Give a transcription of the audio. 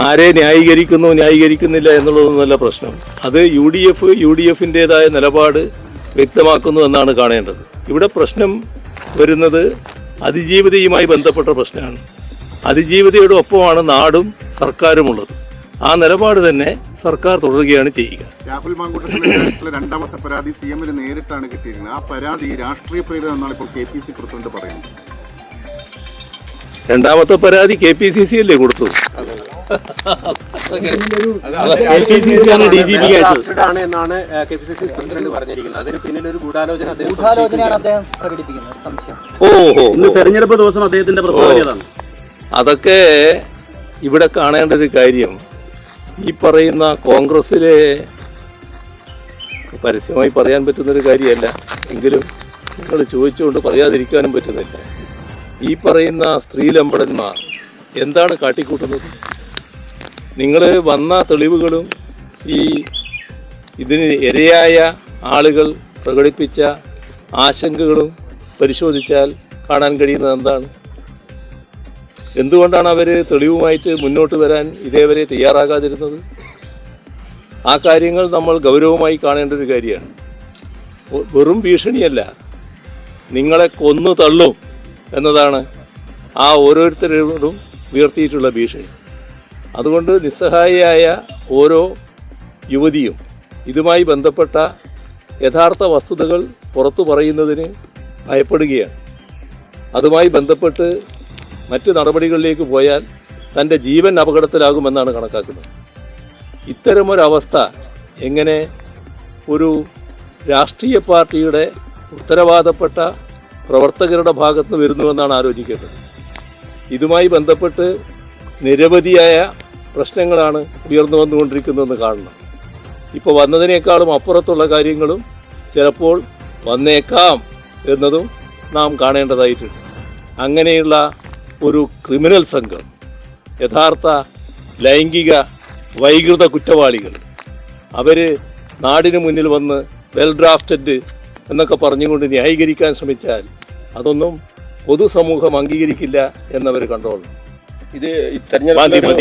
ആരെ ന്യായീകരിക്കുന്നില്ല എന്നുള്ളതൊന്നുമല്ല പ്രശ്നം. അത് യു ഡി എഫിൻ്റെതായ നിലപാട് വ്യക്തമാക്കുന്നു എന്നാണ് കാണേണ്ടത്. ഇവിടെ പ്രശ്നം വരുന്നത് അതിജീവിതയുമായി ബന്ധപ്പെട്ട പ്രശ്നമാണ്. അതിജീവിതയുടെ ഒപ്പമാണ് നാടും സർക്കാരുമുള്ളത്. ആ നിലപാട് തന്നെ സർക്കാർ തുടരുകയാണ് ചെയ്യുക. രാഹുൽ മാങ്കൂട്ടത്തിലെ രണ്ടാമത്തെ പരാതി CM-ന് നേരിട്ടാണ് കിട്ടിയിരുന്നത്. ആ പരാതി രാഷ്ട്രീയ പ്രേരിതമെന്നാണ് ഇപ്പോൾ KPCC പ്രസിഡന്റ് പറയുന്നത്. രണ്ടാമത്തെ പരാതി KPCC അല്ലേ കൊടുത്തത്? തെരഞ്ഞെടുപ്പ് ദിവസം അദ്ദേഹത്തിന്റെ പ്രസ്താവന. അതൊക്കെ ഇവിടെ കാണേണ്ട ഒരു കാര്യം, ഈ പറയുന്ന കോൺഗ്രസിലെ പരസ്യമായി പറയാൻ പറ്റുന്നൊരു കാര്യമല്ല, എങ്കിലും നിങ്ങൾ ചോദിച്ചുകൊണ്ട് പറയാതിരിക്കാനും പറ്റുന്നില്ല. ഈ പറയുന്ന സ്ത്രീലമ്പടന്മാർ എന്താണ് കാട്ടിക്കൂട്ടുന്നത്? നിങ്ങൾ വന്ന തെളിവുകളും ഇതിന് ഇരയായ ആളുകൾ പ്രകടിപ്പിച്ച ആശങ്കകളും പരിശോധിച്ചാൽ കാണാൻ കഴിയുന്നത് എന്താണ്? എന്തുകൊണ്ടാണ് അവർ തെളിവുമായിട്ട് മുന്നോട്ട് വരാൻ ഇതേവരെ തയ്യാറാകാതിരുന്നത്? ആ കാര്യങ്ങൾ നമ്മൾ ഗൗരവമായി കാണേണ്ട ഒരു കാര്യമാണ്. വെറും ഭീഷണിയല്ല, നിങ്ങളെ കൊന്നു തള്ളും എന്നതാണ് ആ ഓരോരുത്തരോടും ഉയർത്തിയിട്ടുള്ള ഭീഷണി. അതുകൊണ്ട് നിസ്സഹായിയായ ഓരോ യുവതിയും ഇതുമായി ബന്ധപ്പെട്ട യഥാർത്ഥ വസ്തുതകൾ പുറത്തു പറയുന്നതിന് ഭയപ്പെടുകയാണ്. അതുമായി ബന്ധപ്പെട്ട് മറ്റ് നടപടികളിലേക്ക് പോയാൽ തൻ്റെ ജീവൻ അപകടത്തിലാകുമെന്നാണ് കണക്കാക്കുന്നത്. ഇത്തരമൊരവസ്ഥ എങ്ങനെ ഒരു രാഷ്ട്രീയ പാർട്ടിയുടെ ഉത്തരവാദപ്പെട്ട പ്രവർത്തകരുടെ ഭാഗത്ത് വരുന്നുവെന്നാണ് ആലോചിക്കേണ്ടത്. ഇതുമായി ബന്ധപ്പെട്ട് നിരവധിയായ പ്രശ്നങ്ങളാണ് ഉയർന്നു വന്നുകൊണ്ടിരിക്കുന്നതെന്ന് കാണണം. ഇപ്പോൾ വന്നതിനേക്കാളും അപ്പുറത്തുള്ള കാര്യങ്ങളും ചിലപ്പോൾ വന്നേക്കാം എന്നതും നാം കാണേണ്ടതായിട്ടുണ്ട്. അങ്ങനെയുള്ള ഒരു ക്രിമിനൽ സംഘം, യഥാർത്ഥ ലൈംഗിക വൈകൃത കുറ്റവാളികൾ, അവർ നാടിന് മുന്നിൽ വന്ന് വെൽ ഡ്രാഫ്റ്റഡ് എന്നൊക്കെ പറഞ്ഞുകൊണ്ട് ന്യായീകരിക്കാൻ ശ്രമിച്ചാൽ അതൊന്നും പൊതുസമൂഹം അംഗീകരിക്കില്ല എന്നവർ കണ്ടോളൂ. ഇത് തെരഞ്ഞെടുപ്പ്